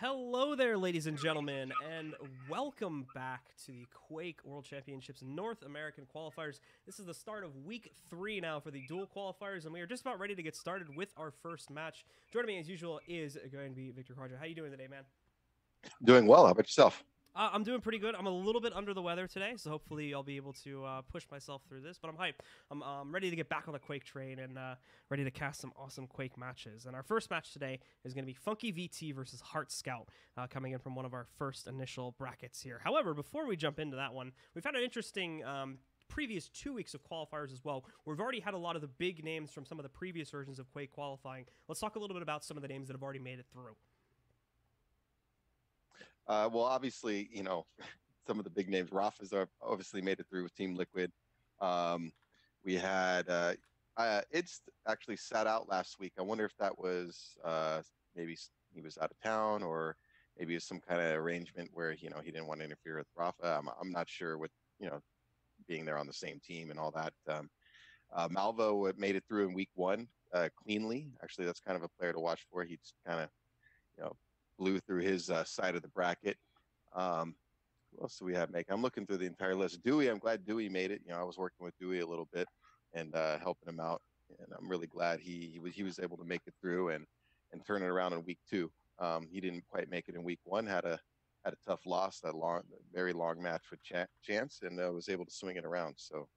Hello there, ladies and gentlemen, and welcome back to the Quake World Championships North American Qualifiers. This is the start of Week 3 now for the dual qualifiers, and we are just about ready to get started with our first match. Joining me, as usual, is going to be Victor Carja. How you doing today, man? Doing well. How about yourself? I'm doing pretty good. I'm a little bit under the weather today, so hopefully I'll be able to push myself through this. But I'm hyped. I'm ready to get back on the Quake train and ready to cast some awesome Quake matches. And our first match today is going to be Funkyvt versus hartescout, coming in from one of our first initial brackets here. However, before we jump into that one, we've had an interesting previous 2 weeks of qualifiers as well. We've already had a lot of the big names from some of the previous versions of Quake qualifying. Let's talk a little bit about some of the names that have already made it through. Well, obviously, some of the big names. Rafa's obviously made it through with Team Liquid. We had it's actually sat out last week. I wonder if that was maybe he was out of town, or maybe it's some kind of arrangement where he didn't want to interfere with Rafa. I'm not sure with being there on the same team and all that. Malvo made it through in week 1 cleanly. Actually, that's kind of a player to watch for. He just kind of blew through his side of the bracket. Who else do we have make? I'm looking through the entire list. Dewey, I'm glad Dewey made it. I was working with Dewey a little bit and helping him out, and I'm really glad he was able to make it through and turn it around in week 2. He didn't quite make it in week 1. Had a tough loss, very long match with Chance, and was able to swing it around. So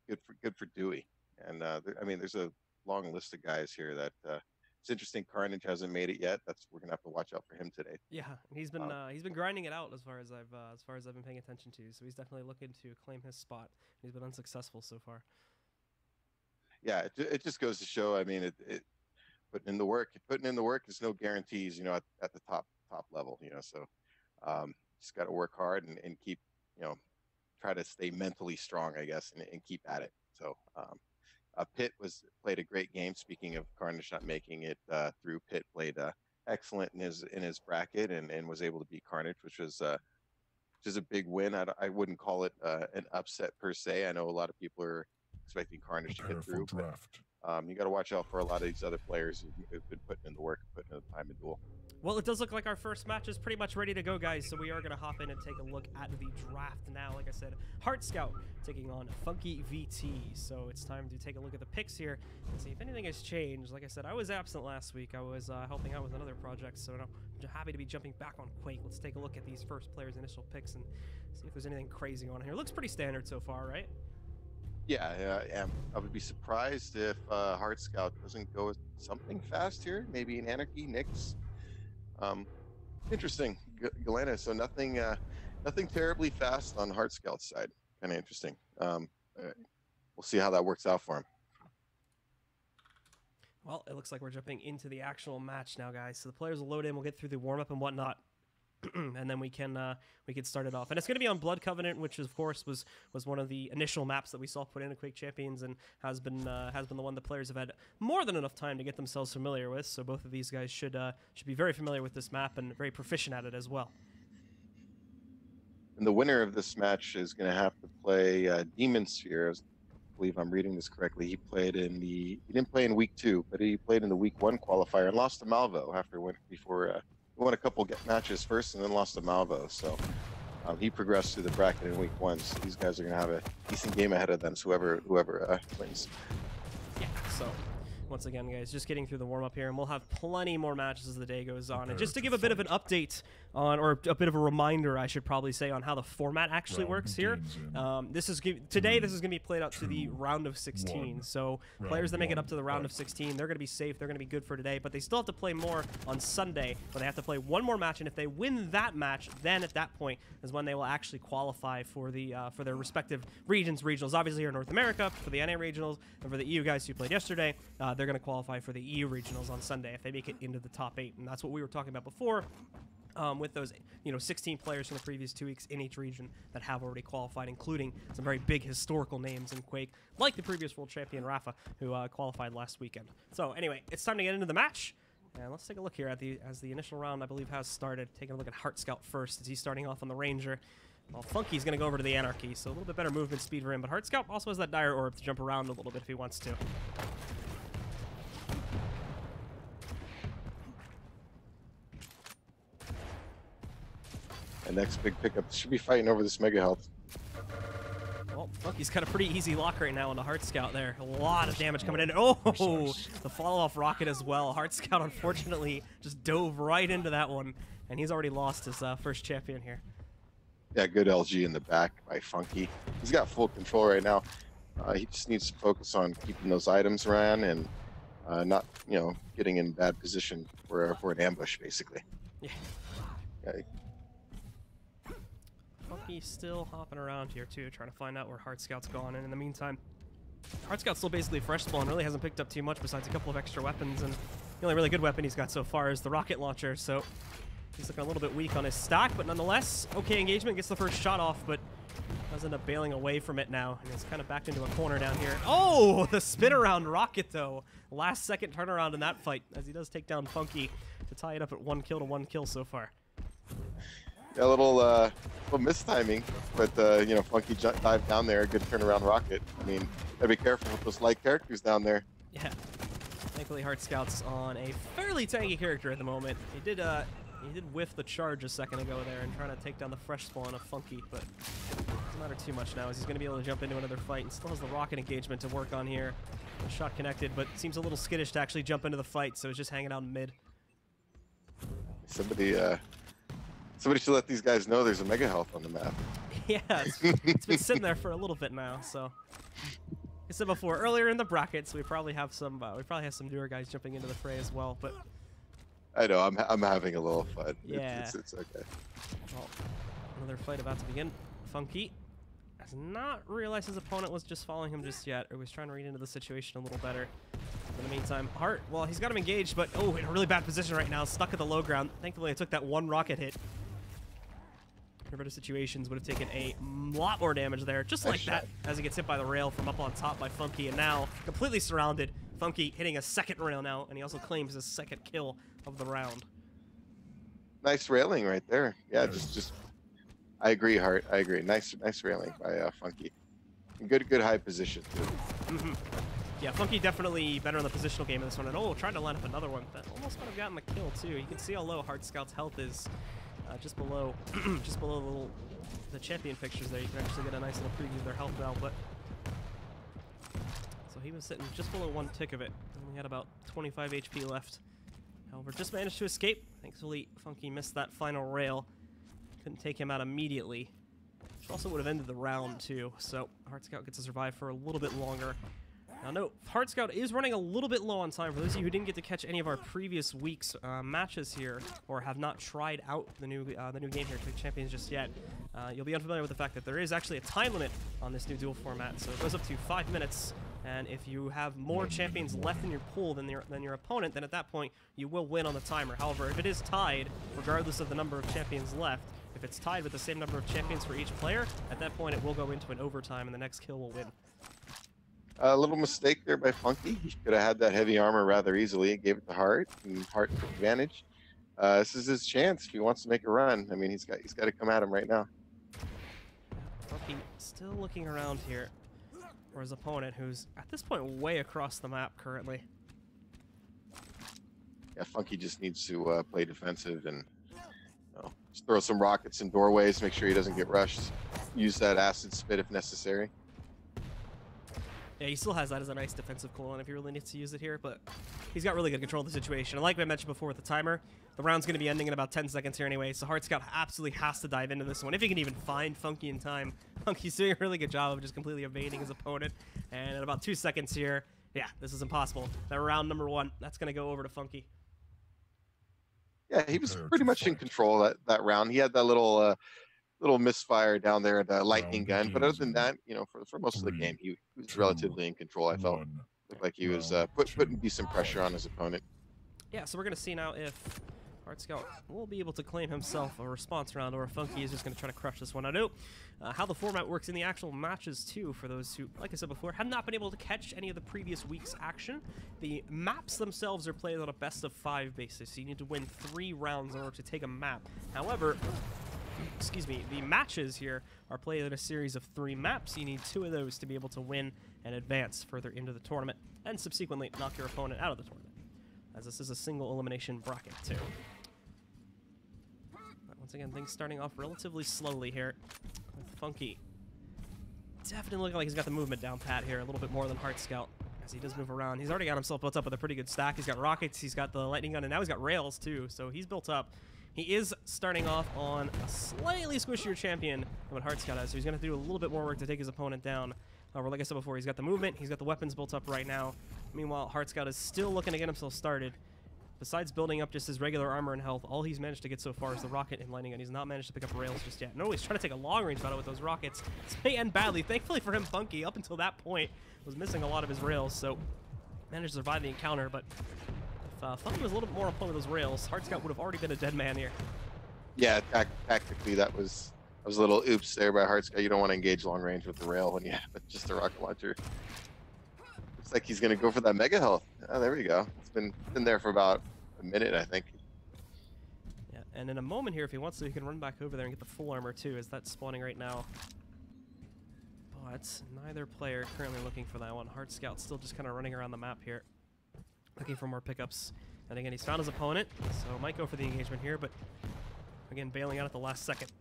good for Dewey. And there's a long list of guys here that. It's interesting. Carnage hasn't made it yet. We're gonna have to watch out for him today. Yeah, he's been grinding it out as far as I've been paying attention to. So he's definitely looking to claim his spot. He's been unsuccessful so far. Yeah, it just goes to show. It putting in the work. Putting in the work is no guarantees. At the top level. So just got to work hard and keep try to stay mentally strong, I guess, and keep at it. So. Pitt played a great game. Speaking of Carnage not making it through, Pitt played excellent in his bracket and was able to beat Carnage, which is a big win. I wouldn't call it an upset per se. I know a lot of people are expecting Carnage to get through. Draft. But, you got to watch out for a lot of these other players who've been putting in the work, putting in the time in duel. Well, it does look like our first match is pretty much ready to go, guys, so we are going to hop in and take a look at the draft now. Like I said, hartescout taking on Funkyvt, so it's time to take a look at the picks here and see if anything has changed. Like I said, I was absent last week. I was helping out with another project, so I'm happy to be jumping back on Quake. Let's take a look at these first players' initial picks and see if there's anything crazy on here. Looks pretty standard so far, right? Yeah, I am. I would be surprised if hartescout doesn't go with something fast here. Maybe an Anarchy, Nyx. Interesting, Galena. So nothing terribly fast on hartescout's side. Kind of interesting. We'll see how that works out for him. Well, it looks like we're jumping into the actual match now, guys. So the players will load in. We'll get through the warm up and whatnot. And then we can start it off, and it's going to be on Blood Covenant, which of course was one of the initial maps that we saw put into Quake Champions, and has been the one the players have had more than enough time to get themselves familiar with. So both of these guys should be very familiar with this map and very proficient at it as well. And the winner of this match is going to have to play Demon Sphere. I believe I'm reading this correctly. He didn't play in week 2, but he played in the week 1 qualifier and lost to Malvo before. Won a couple matches first and then lost to Malvo, so he progressed through the bracket in week 1. So these guys are going to have a decent game ahead of them. So whoever wins. Yeah. So once again, guys, just getting through the warm up here, and we'll have plenty more matches as the day goes on. And just to give a bit of an update on, or a bit of a reminder, I should probably say, on how the format actually works here. Today this is going to be played out to the round of 16. So players that make it up to the round of 16, they're going to be safe. They're going to be good for today. But they still have to play more on Sunday, but they have to play one more match. And if they win that match, then at that point is when they will actually qualify for their respective regionals. Obviously, here in North America for the NA regionals, and for the EU guys who played yesterday, they're going to qualify for the EU regionals on Sunday if they make it into the top 8. And that's what we were talking about before. With those 16 players from the previous 2 weeks in each region that have already qualified, including some very big historical names in Quake, like the previous world champion Rafa, who qualified last weekend. So anyway, it's time to get into the match, and let's take a look here as the initial round, I believe, has started. Taking a look at hartescout first, as he's starting off on the Ranger. Well, Funky's going to go over to the Anarchy, so a little bit better movement speed for him, but hartescout also has that Dire Orb to jump around a little bit if he wants to. The next big pickup should be fighting over this mega health. Well, Funky's got a pretty easy lock right now on the hartescout there. A lot of damage coming in. Oh, the follow-off rocket as well. Hartescout, unfortunately, just dove right into that one, and he's already lost his first champion here. Yeah, good LG in the back by Funky. He's got full control right now. He just needs to focus on keeping those items around and not, getting in bad position for an ambush, basically. Yeah. Okay. Funky still hopping around here too, trying to find out where hartescout's gone. And in the meantime, hartescout's still basically fresh spawn, really hasn't picked up too much besides a couple of extra weapons. And the only really good weapon he's got so far is the rocket launcher. So he's looking a little bit weak on his stack, but nonetheless, okay engagement, gets the first shot off, but does end up bailing away from it now, and he's kind of backed into a corner down here. Oh, the spin around rocket though. Last second turnaround in that fight, as he does take down Funky to tie it up at 1 kill to 1 kill so far. Yeah, a little mistiming, but Funky dived down there, a good turnaround rocket. I mean, gotta be careful with those light characters down there. Yeah. Thankfully, hartescout's on a fairly tanky character at the moment. He did whiff the charge a second ago there and trying to take down the fresh spawn of Funky, but it doesn't matter too much now as he's going to be able to jump into another fight and still has the rocket engagement to work on here. Shot connected, but seems a little skittish to actually jump into the fight, so he's just hanging out in mid. Somebody should let these guys know there's a mega health on the map. Yeah, it's been sitting there for a little bit now, so. Like I said before, earlier in the brackets, we probably have some newer guys jumping into the fray as well, but. I know, I'm having a little fun. Yeah. It's okay. Well, another fight about to begin. Funky has not realized his opponent was just following him just yet, or was trying to read into the situation a little better. In the meantime, Hart, well, he's got him engaged, but oh, in a really bad position right now, stuck at the low ground. Thankfully, I took that one rocket hit. In better situations, would have taken a lot more damage there, just like that, as he gets hit by the rail from up on top by Funky, and now completely surrounded. Funky hitting a second rail now, and he also claims his second kill of the round. Nice railing right there. Yeah, just I agree, Hart. I agree. Nice railing by Funky. Good high position too. Yeah, Funky definitely better in the positional game in this one. And oh, trying to line up another one. That almost might have gotten the kill too. You can see how low hartescout's health is, just below, the champion pictures there. You can actually get a nice little preview of their health now. But so he was sitting just below 1 tick of it, and we had about 25 HP left. However, just managed to escape. Thankfully, Funky missed that final rail. Couldn't take him out immediately. Which also would have ended the round too. So hartescout gets to survive for a little bit longer. Now, note, hartescout is running a little bit low on time. For those of you who didn't get to catch any of our previous week's matches here, or have not tried out the new game here, Quake Champions, just yet, you'll be unfamiliar with the fact that there is actually a time limit on this new duel format. So it goes up to 5 minutes, and if you have more champions left in your pool than your opponent, then at that point you will win on the timer. However, if it is tied, regardless of the number of champions left, if it's tied with the same number of champions for each player, at that point it will go into an overtime, and the next kill will win. A little mistake there by Funky. He could have had that heavy armor rather easily. It gave it to Hart, and Hart took advantage. This is his chance if he wants to make a run. I mean, he's got to come at him right now. Funky still looking around here for his opponent, who's at this point way across the map currently. Yeah, Funky just needs to play defensive and just throw some rockets in doorways, make sure he doesn't get rushed. Use that acid spit if necessary. Yeah, he still has that as a nice defensive cooldown if he really needs to use it here, but he's got really good control of the situation. And like I mentioned before with the timer, the round's going to be ending in about 10 seconds here anyway, so hartescout absolutely has to dive into this one, if he can even find Funky in time. Funky's doing a really good job of just completely evading his opponent, and in about 2 seconds here, yeah, this is impossible. That round number 1, that's going to go over to Funky. Yeah, he was pretty much in control that round. He had that little misfire down there, the lightning gun. But other than that, for most of the game, he was relatively in control. I felt looked like he was putting decent pressure on his opponent. Yeah, so we're gonna see now if hartescout will be able to claim himself a response round, or if Funky is just gonna try to crush this one. I know how the format works in the actual matches too. For those who, like I said before, have not been able to catch any of the previous week's action, the maps themselves are played on a best-of-5 basis. So you need to win 3 rounds in order to take a map. However, excuse me, the matches here are played in a series of 3 maps. You need 2 of those to be able to win and advance further into the tournament, and subsequently knock your opponent out of the tournament, as this is a single elimination bracket too. That Once again, things starting off relatively slowly here with Funky. Definitely looking like he's got the movement down pat here, a little bit more than hartescout as he does move around. He's already got himself built up with a pretty good stack. He's got rockets, he's got the lightning gun, and now he's got rails too, so he's built up. He is starting off on a slightly squishier champion than what hartescout has, so he's going to do a little bit more work to take his opponent down. However, like I said before, he's got the movement, he's got the weapons built up right now. Meanwhile, hartescout is still looking to get himself started. Besides building up just his regular armor and health, all he's managed to get so far is the rocket and lightning gun. He's not managed to pick up rails just yet. No, he's trying to take a long-range battle with those rockets. This may end badly. Thankfully for him, Funky, up until that point, was missing a lot of his rails, so managed to survive the encounter. But if Funky was a little bit more on point with those rails, hartescout would have already been a dead man here. Yeah, tactically, that was a little oops there by hartescout. You don't want to engage long range with the rail when you have just a rocket launcher. Looks like he's going to go for that mega health. Oh, there we go. It's been there for about a minute, I think. Yeah, and in a moment here, if he wants to, he can run back over there and get the full armor too, as that's spawning right now. But neither player currently looking for that one. hartescout still just kind of running around the map here, looking for more pickups. And again, he's found his opponent, so might go for the engagement here, but again, bailing out at the last second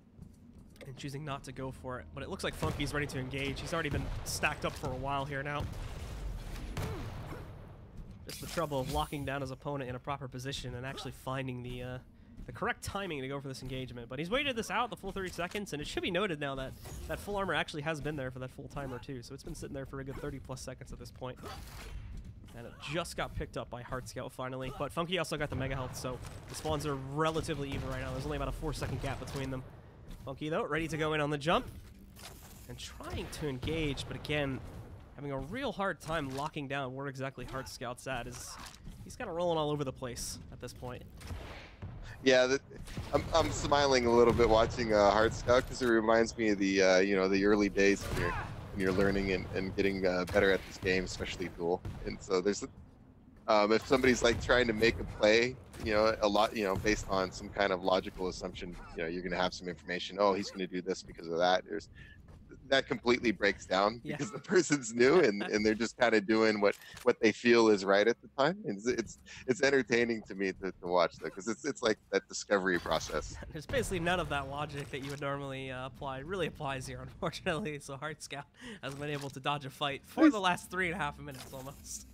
and choosing not to go for it. But it looks like Funky's ready to engage. He's already been stacked up for a while here now. Just the trouble of locking down his opponent in a proper position and actually finding the correct timing to go for this engagement. But he's waited this out the full 30 seconds, and it should be noted now that that full armor actually has been there for that full timer too. So it's been sitting there for a good 30+ seconds at this point. And it just got picked up by hartescout finally. But Funky also got the mega health, so the spawns are relatively even right now. There's only about a 4-second gap between them. Funky, though, ready to go in on the jump and trying to engage, but again, having a real hard time locking down where exactly hartescout's at. He's kind of rolling all over the place at this point. Yeah, I'm smiling a little bit watching hartescout because it reminds me of the you know, the early days when you're learning and getting better at this game, especially duel. And so there's if somebody's like trying to make a play, you know, a lot, you know, based on some kind of logical assumption, you know, you're going to have some information. Oh, he's going to do this because of that. That completely breaks down because the person's new and they're just kind of doing what they feel is right at the time. And it's entertaining to me to watch that because it's like that discovery process. There's basically none of that logic that you would normally apply. It really applies here, unfortunately. So hartescout has been able to dodge a fight for the last 3.5 minutes almost.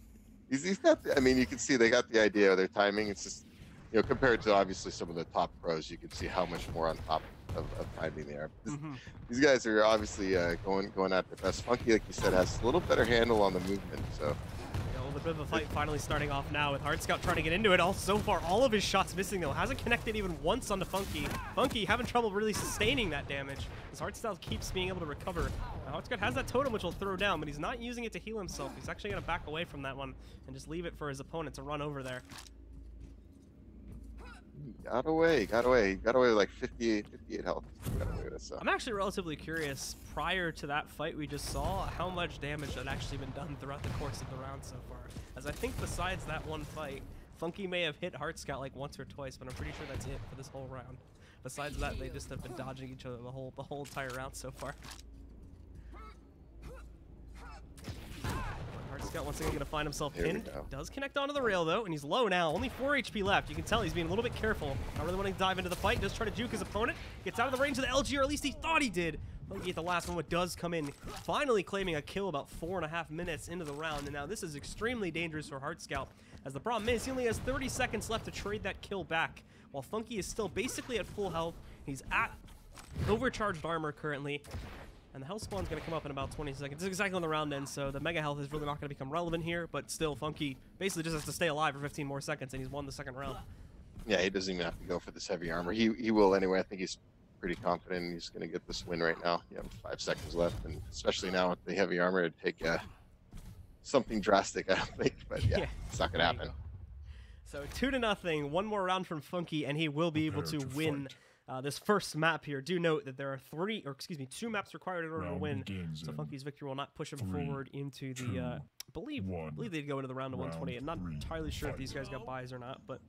He's got, I mean, you can see they got the idea of their timing. It's just, you know, compared to obviously some of the top pros, you can see how much more on top of timing they are. These guys are obviously going at their best. Funky, like you said, has a little better handle on the movement. So yeah, a little bit of a fight finally starting off now with hartescout trying to get into it. So far, all of his shots missing though. Hasn't connected even once onto Funky. Funky having trouble really sustaining that damage as hartescout keeps being able to recover. hartescout has that totem which will throw down, but he's not using it to heal himself. He's actually going to back away from that one and just leave it for his opponent to run over there. Got away with like 58 health. I'm actually relatively curious, prior to that fight we just saw, how much damage had actually been done throughout the course of the round so far. As I think besides that one fight, Funky may have hit hartescout like once or twice, but I'm pretty sure that's it for this whole round. Besides that, they just have been dodging each other the whole entire round so far. hartescout once again going to find himself pinned. Does connect onto the rail though, and he's low now. Only 4 HP left. You can tell he's being a little bit careful. Not really wanting to dive into the fight. Does try to juke his opponent. Gets out of the range of the LG, or at least he thought he did. Funky at the last moment does come in, finally claiming a kill about 4.5 minutes into the round. And now this is extremely dangerous for hartescout, as the problem is he only has 30 seconds left to trade that kill back, while Funky is still basically at full health. He's at overcharged armor currently. And the health spawn's going to come up in about 20 seconds. This is exactly when the round ends, so the mega health is really not going to become relevant here, but still, Funky basically just has to stay alive for 15 more seconds, and he's won the second round. Yeah, he doesn't even have to go for this heavy armor. He will anyway. I think he's pretty confident he's going to get this win right now. You have 5 seconds left, and especially now with the heavy armor, it'd take something drastic, I don't think. But yeah, it's not going to happen. So 2-0, one more round from Funky, and he will be able to win this first map here. Do note that there are 2 maps required in order to win. So Funky's victory will not push him forward into the, I believe they'd go into the round of 128. I'm not entirely sure if these guys got buys or not, but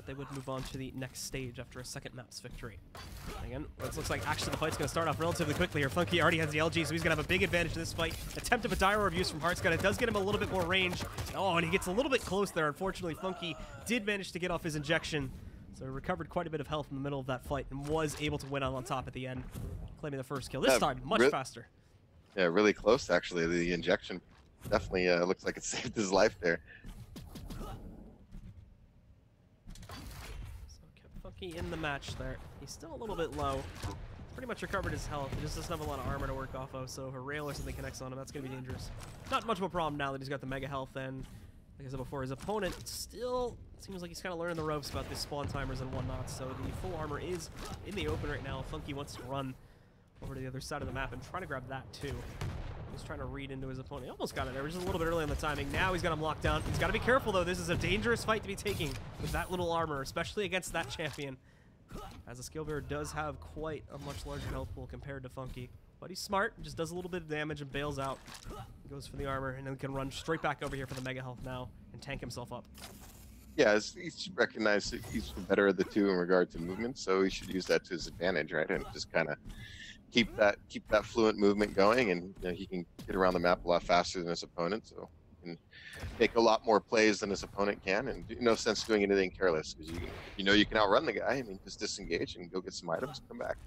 they would move on to the next stage after a second map's victory. Again, it looks like actually the fight's going to start off relatively quickly here. Funky already has the LG, so he's going to have a big advantage in this fight. Attempt of a dire abuse from hartescout. It does get him a little bit more range. Oh, and he gets a little bit close there. Unfortunately, Funky did manage to get off his injection, so he recovered quite a bit of health in the middle of that fight and was able to win out on top at the end, claiming the first kill. This time, much faster. Yeah, really close, actually. The injection definitely looks like it saved his life there. Funky in the match there. He's still a little bit low. He's pretty much recovered his health. He just doesn't have a lot of armor to work off of, so if a rail or something connects on him, that's going to be dangerous. Not much of a problem now that he's got the mega health, and like I said before, his opponent still seems like he's kind of learning the ropes about the spawn timers and whatnot, so the full armor is in the open right now. Funky wants to run over to the other side of the map and try to grab that too. He's trying to read into his opponent. He almost got it there, just a little bit early on the timing. Now he's got him locked down. He's got to be careful, though. This is a dangerous fight to be taking with that little armor, especially against that champion, as the skill bearer does have quite a much larger health pool compared to Funky. But he's smart, just does a little bit of damage and bails out. Goes for the armor, and then can run straight back over here for the mega health now and tank himself up. Yeah, he's recognized that he's the better of the two in regard to movement, so he should use that to his advantage, right? And just kind of keep that fluent movement going, and he can get around the map a lot faster than his opponent, so he can make a lot more plays than his opponent can, and no sense doing anything careless, because you can outrun the guy. I mean, just disengage and go get some items and come back.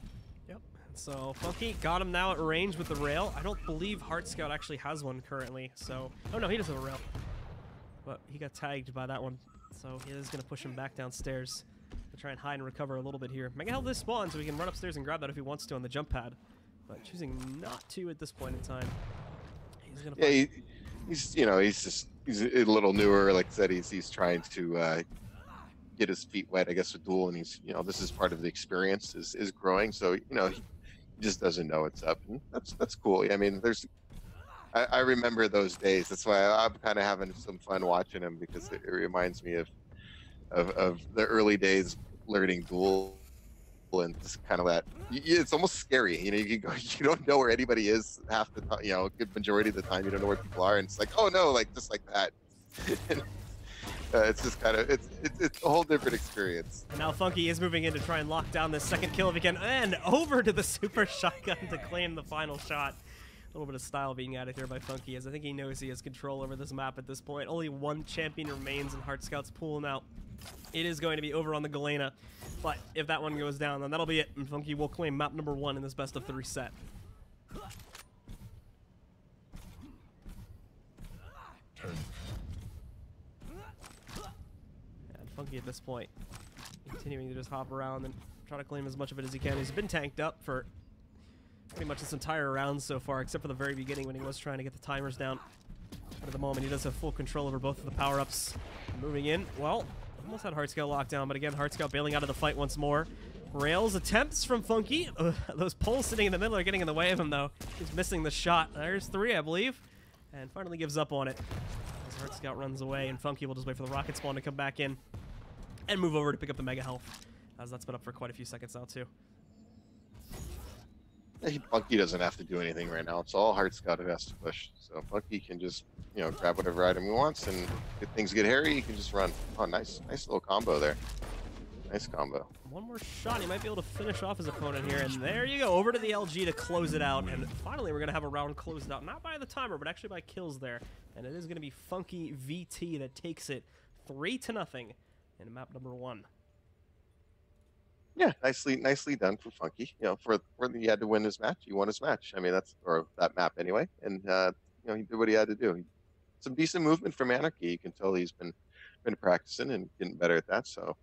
Yep. So Funky got him now at range with the rail. I don't believe hartescout actually has one currently, so oh no, he does have a rail, but he got tagged by that one, so he is going to push him back downstairs to try and hide and recover a little bit here. Mega health is spawned, so he can run upstairs and grab that if he wants to on the jump pad, but choosing not to at this point in time. He's gonna he's a little newer. Like I said, he's trying to get his feet wet, I guess, with duel, and he's this is part of the experience is growing. So he just doesn't know what's up, and that's cool. I mean, I remember those days. That's why I'm kind of having some fun watching him, because it reminds me of the early days learning duel, and just kind of that. It's almost scary. You don't know where anybody is half the time. A good majority of the time, you don't know where people are, and it's like, oh no, like just like that. It's just kind of it's a whole different experience. And now Funky is moving in to try and lock down this second kill if he can, and over to the super shotgun to claim the final shot. A little bit of style being added here by Funky, as I think he knows he has control over this map at this point. Only one champion remains in hartescout's pool now. It is going to be over on the Galena, but if that one goes down, then that'll be it, and Funky will claim map number 1 in this best of 3 set. And Funky at this point, continuing to just hop around and try to claim as much of it as he can. He's been tanked up for pretty much this entire round so far, except for the very beginning when he was trying to get the timers down. But at the moment, he does have full control over both of the power-ups. Moving in, well, almost had hartescout locked down, but again, hartescout bailing out of the fight once more. Rails attempts from Funky. Those poles sitting in the middle are getting in the way of him, though. He's missing the shot. There's 3, I believe, and finally gives up on it as hartescout runs away, and Funky will just wait for the rocket spawn to come back in and move over to pick up the mega health, as that's been up for quite a few seconds now, too. Funky doesn't have to do anything right now. It's all hartescout who has to push. So Funky can just, grab whatever item he wants, and if things get hairy, he can just run. Oh, nice little combo there. Nice combo. One more shot, he might be able to finish off his opponent here, and there you go, over to the LG to close it out, and finally we're going to have a round closed out, not by the timer, but actually by kills there, and it is going to be Funkyvt that takes it 3-0 in map number 1. Yeah, nicely done for Funky. For he had to win his match, he won his match. I mean, that map anyway, and he did what he had to do. Some decent movement from Anarchy. You can tell he's been practicing and getting better at that. So,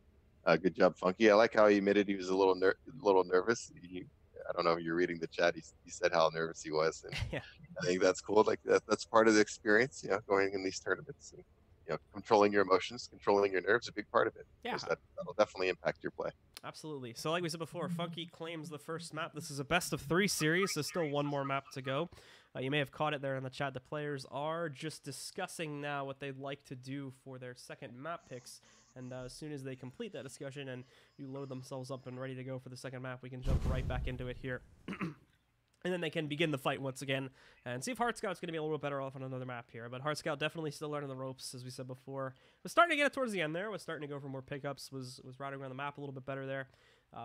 good job, Funky. I like how he admitted he was a little nervous. I don't know if you're reading the chat. He said how nervous he was, and yeah. I think that's cool. Like that's part of the experience. Going in these tournaments. And, controlling your emotions, controlling your nerves, a big part of it. Yeah, that'll definitely impact your play. Absolutely. So like we said before, Funky claims the first map. This is a best of 3 series, so still one more map to go. You may have caught it there in the chat. The players are just discussing now what they'd like to do for their second map picks. And as soon as they complete that discussion and you load themselves up and ready to go for the second map, we can jump right back into it here. And then they can begin the fight once again and see if hartescout's going to be a little bit better off on another map here. But hartescout definitely still learning the ropes, as we said before. Was starting to get it towards the end there. Was starting to go for more pickups. Was routing around the map a little bit better there.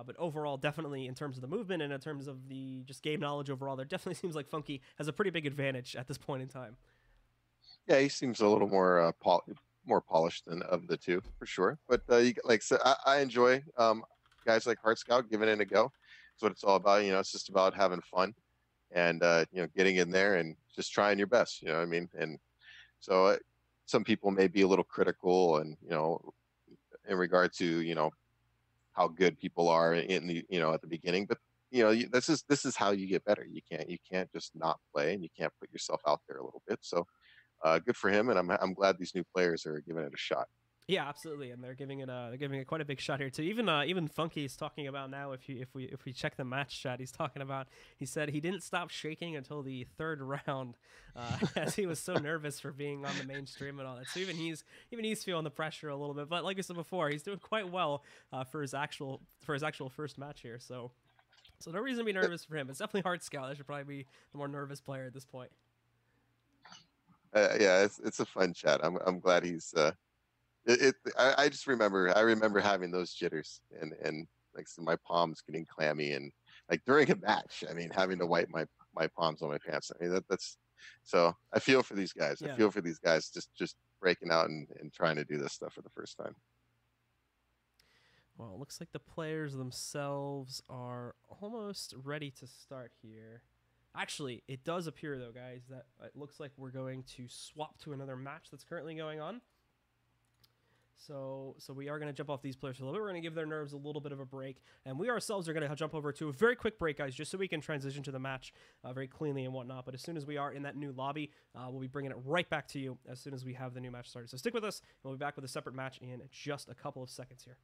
But overall, definitely in terms of the movement and in terms of the just game knowledge overall, there definitely seems like Funky has a pretty big advantage at this point in time. Yeah, he seems a little more more polished than of the two for sure. But like so I enjoy guys like hartescout giving it a go. That's what it's all about. It's just about having fun and getting in there and just trying your best. You know what I mean? And so some people may be a little critical, and in regard to how good people are in the at the beginning, but this is how you get better. You can't just not play, and you can't put yourself out there a little bit. So good for him, and I'm glad these new players are giving it a shot. Yeah, absolutely, and they're giving it quite a big shot here too. Even Funky is talking about now. If we check the match chat, he said he didn't stop shaking until the third round, as he was so nervous for being on the main stream and all that. So even he's feeling the pressure a little bit. But like I said before, he's doing quite well for his actual first match here. So no reason to be nervous for him. It's definitely hartescout. That should probably be the more nervous player at this point. Yeah, it's a fun chat. I'm glad he's. I just remember having those jitters and like so my palms getting clammy, and like during a match, I mean, having to wipe my palms on my pants. I mean, that's so I feel for these guys. Yeah. I feel for these guys just breaking out and trying to do this stuff for the first time. Well, it looks like the players themselves are almost ready to start here. Actually, it does appear, though, guys, that it looks like we're going to swap to another match that's currently going on. So we are going to jump off these players for a little bit. We're going to give their nerves a little bit of a break. And we ourselves are going to jump over to a very quick break, guys, just so we can transition to the match very cleanly and whatnot. But as soon as we are in that new lobby, we'll be bringing it right back to you as soon as we have the new match started. So stick with us, and we'll be back with a separate match in just a couple of seconds here.